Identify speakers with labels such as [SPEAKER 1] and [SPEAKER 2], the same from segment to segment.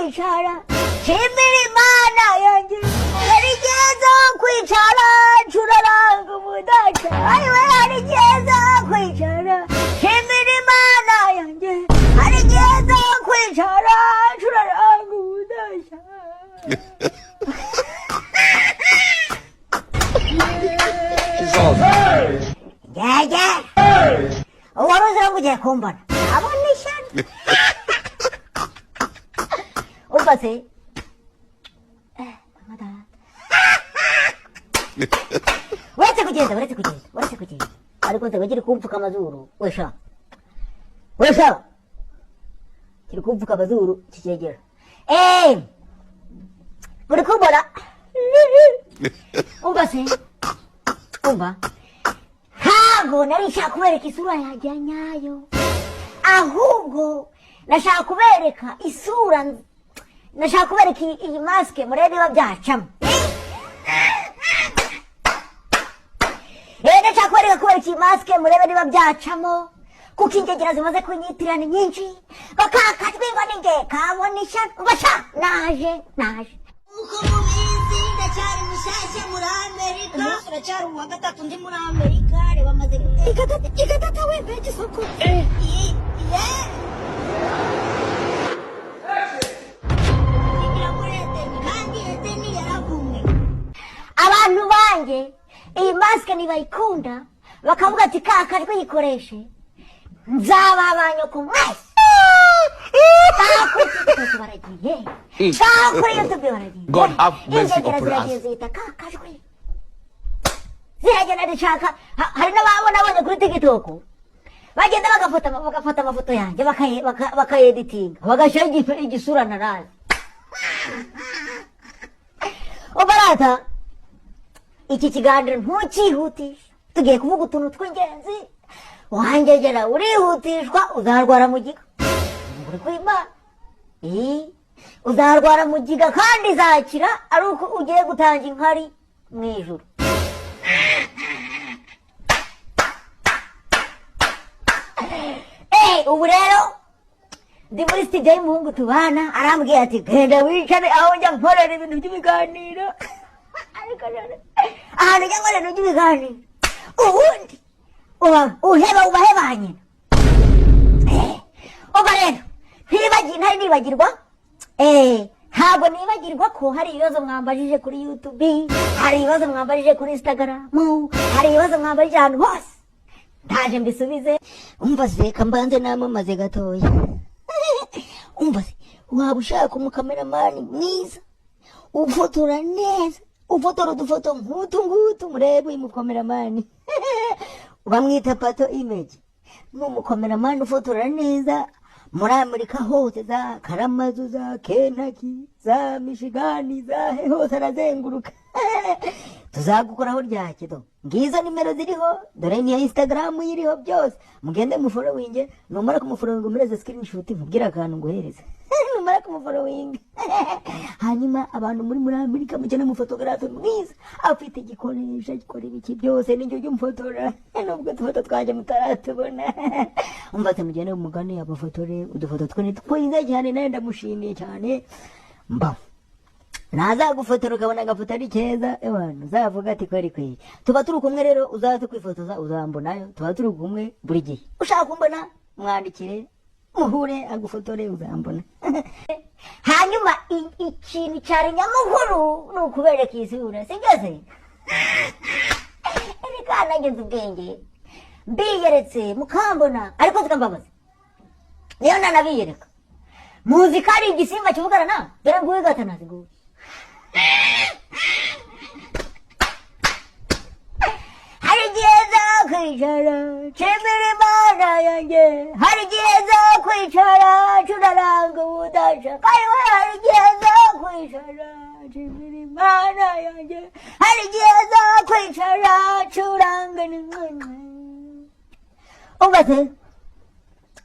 [SPEAKER 1] kwicara nshimira Imana yanjye yarigeze kwicara ncuraranga umudaca ariwe yarigeze kwicara nshimira Imana yanjye yarigeze kwicara ncuraranga umudaca Jaja waruze kugiye kumbona abona ishyano ubase uretse kugenda ariko ntabwo kiri kumfuka amazuru wesha kiri kumfuka amazuru kikegera uri kumbona ubase umva ntabwo nari nshaka kubereka isura yanjye ya nyayo ahubwo nashaka kubereka isura nashaka kubereka iyi masike murebe niba byacamo nashaka kubereka iyi masike murebe niba byacamo kuko ingegera zimaze kunyitirana nyinshi bakakajwe ngo ninge kabona ishyano basha naje uko mubizi ndacyari mushyashya muri Amerika uracyari uwa gatatu ndi muri Amerika reba amaze igatata wembe gisoko abantu banjye iyi masike nibayikunda bakavuga ati kakari kuyikoreshe nzaba abanyoko mwese
[SPEAKER 2] God have mercy upon us.
[SPEAKER 1] Ziragenda rishaka hari n'ababona kuri TikTok bagenda bagafata amafoto yanjye bakayeditinga bagashyira igisura narazi ubarata iki kiganiro ntukihutisha tugiye kuvuga utuntu tw'ingenzi wangegera urihutishwa uzarwara mu giga uri kwimana uzarwara mu giga kandi izakira ari uko ugiye gutanga inkari mu ijuru ubu rero ndi muri studio y'umuhungu tubana arambwiye ati genda wicare aho njya nkorera ibintu by'ibiganiro ahantu njya nkorera ibintu by'ibiganiro ubundi ubaheba nyina uba rero ntari nibagirwa ntabwo nibagirwa ko hari ibibazo mwambajije kuri YouTube hari ibibazo mwambajije kuri Instagram hari ibibazo mwambajije ahantu hose ndaje mbisubize umva se kambanze namamaze gatoya umva se waba ushaka umukameramani mwiza ufotora neza ufotora udufoto nk'utu murebe uyu mukameramani bamwita Pato Image ni umukameramani ufotora neza muri Amerika hose za Karamazu za Kentucky za Michigan za hose arazenguruka tuzagukoraho ryakido ngizo nimero ziriho dore ni Instagram yiriho byose mugende mufollowinge numara kumufollowinga mureze screenshot mubwira akantu ngohereze numara kumufollowinga hanyuma abantu muri Amerika mugende mufotographe mwiza afite igikoresho gikora ibiki byose n'icyo cy'umufotora nubwo tufoto twanje mutaratubona umva mugende mugane abafotore udufoto twe twiza cyane nayo ndamushimiye cyane mba nazagufotora ukabona agafoto ari keza abantu uzavuga ati kweri tuba turi kumwe rero uzaze kwifotoza uzambonayo tuba turi kumwe buri gihe ushaka kumbona mwandikire muhure agufotore uzambona hanyuma ikintu cyari nyamukuru ni ukubereka isura sigase ereka nageze ubwenge mbiyeretse mukambona ariko zikambabaza niyo nanabiyereka muzi ko ari igisimba kivugana na dore nguyu gatanazi nguyu hari igihe zo kwicara nshimira Imana yanjye hari igihe zo kwicara ncuraranga umudaca kariwe hari igihe zo kwicara nshimira Imana yanjye hari igihe zo kwicara ncuranga ubaze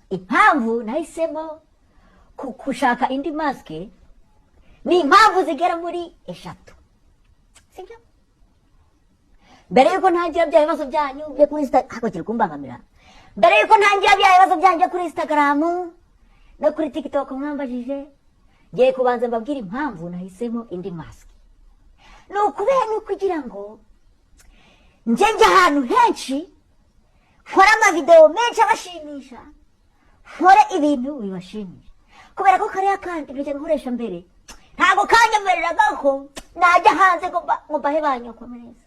[SPEAKER 1] impamvu nahisemo kushaka indi maske ni impamvu zigera muri 3 sibyo mbere yuko ntangira bya bibazo byanyu byo kuri Instagram hako kiri kumbangamira mbere yuko ntangira bya bibazo byanyu kuri Instagram no kuri TikTok mwambajije ngiye kubanza mbabwira impamvu nahisemo indi mask. Ni ukugira ngo njye ahantu henshi nkora amavideo menshi abashimisha, nkore ibintu bibashimisha, kubera ko kariya kandi nujya nkoresha mbere ntabwo kanyemereraga ko najya hanze ngo mbahe banyokomereza.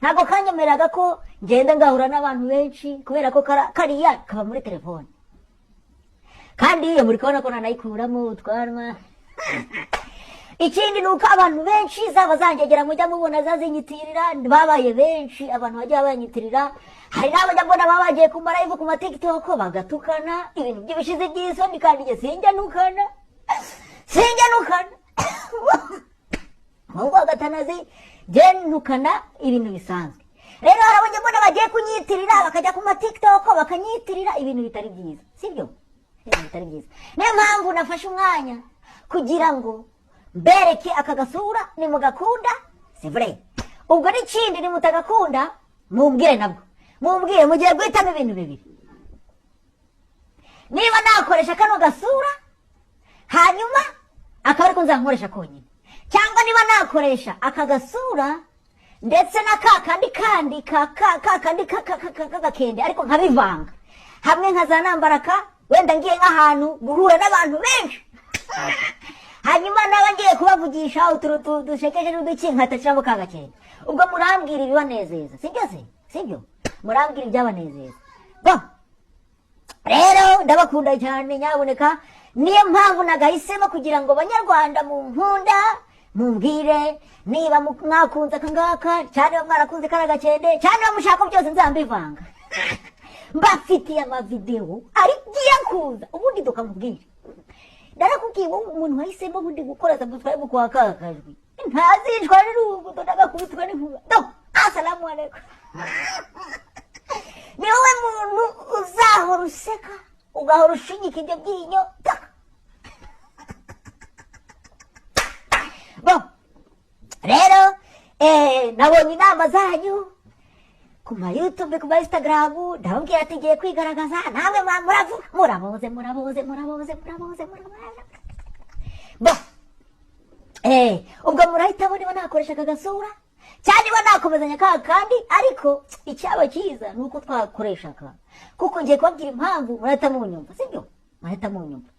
[SPEAKER 1] Ntabwo kanyemereraga ko ngenda ngahura n'abantu benshi, kubera ko kariya kaba muri telefone, kandi iyo muri kubona ko nanayikuramo utwanwa. Ikindi nuko abantu benshi zaba zanjegera mujya mubona zazinyitirira, babaye benshi abantu bajya banyitirira. Hari n'abajya mbona babagiye ku live ku TikTok bagatukana ibintu by'ibishize by'isoni, kandi nge sinjya nukana ngo agatanazi je nukana ibintu bisanzwe. Rero hari abajya mbona bagiye kunyitirira bakajya ku TikTok bakanyitirira ibintu bitari byiza, sibyo? Bitari byiza. Niyo mpamvu nafashe umwanya kugira ngo mbereke akagasura nimugakunda, c'est vrai. Ubwo n'ikindi nimutagakunda mumbwire nabwo, mumbwire mugiye guhitamo ibintu bibiri. Niba nakoresha kano gasura hanyuma akaba ariko nzankoresha konyine, cyangwa niba nakoresha akagasura ndetse na kakandi kakende ariko nkabivanga hamwe, nkazanambaraka wenda ngiye nk'ahantu guhura n'abantu benshi, hanyuma naba ngiye kubavugisha uturutu dushekeje n'uduki nkatashiramo kagakende. Ubwo murambwira ibibanezeza, sibyo se? Sibyo? Murambwira ibyabanezeza. Bo rero ndabakunda cyane, nyaboneka niyo mpamvu nagahisemo kugira ngo Banyarwanda munkunda mumbwire niba mwakunze akangaka, cyane mwarakunze karagakende, cyane mushaka byose nzambivanga. Mbafitiye amavideo ari giye kuza ubundi tukamubwira. Ndarakubwiye umuntu wahisemo ubundi gukora subscribe kwa kakajwi ntazicwa n'irungu, ndagakubitwa n'inkuba. Assalamu alaikum. Ni wowe muntu uzahora useka ugahora ushinyika ibyo byinyo. Bo rero nabonye inama zanyu ku YouTube ku Instagram, ndababwira ati ngiye kwigaragaza, namwe muravuga muraboze. Bo ubwo murahitamo niba nakoresha akagasura cyane niba nakomezanya kandi, ariko icyaba cyiza nuko twakoreshaga, kuko ngiye kubabwira impamvu murahita munyumva, sibyo? Murahita munyumva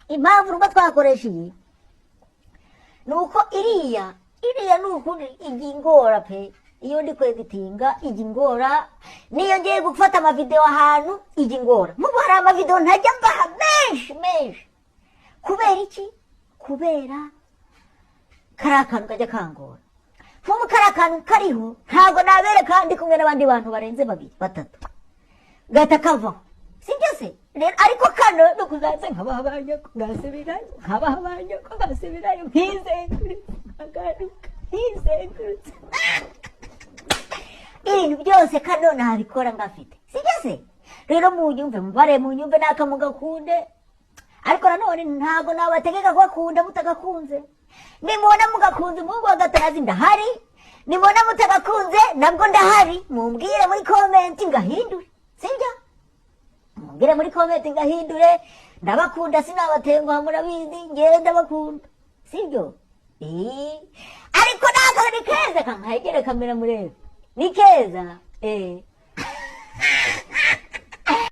[SPEAKER 1] impamvu nuko twakoresha iyi, nuko iriya nuko igingora pe. Iyo ndi kweditinga igingora, niyo ngiye gufata amavideo ahantu igingora. Mubo hari amavideo ntajya mbaha menshi. Kubera iki? Kubera karakantu kajya kangora. Mu karakantu kariho ntago nabereka ndi kumwe n'abandi bantu barenze 2 3 gata kava, sibyo se? Ariko kano no kuzaza nk'abahabanye ngasubirayo, nk'abahabanye ngasubirayo, ntizengurutse ibintu byose kano nabikora ngafite, sibyo se? Rero munyumve, munyumve nakamugakunde, ariko nanone ntago nabategeka kwakunda mutagakunze. Nimubona mugakunze Mungu agatanazi ndahari, nimubona mutagakunze nabwo ndahari. Mumbwire muri comment ngahindure, sibyo? Mumbwire muri comment ngahindure. Ndabakunda sinabatenguha, murabizi ngiye ndabakunda, sibyo? Ariko naka ni keza kankayegere kamera murebe, ni keza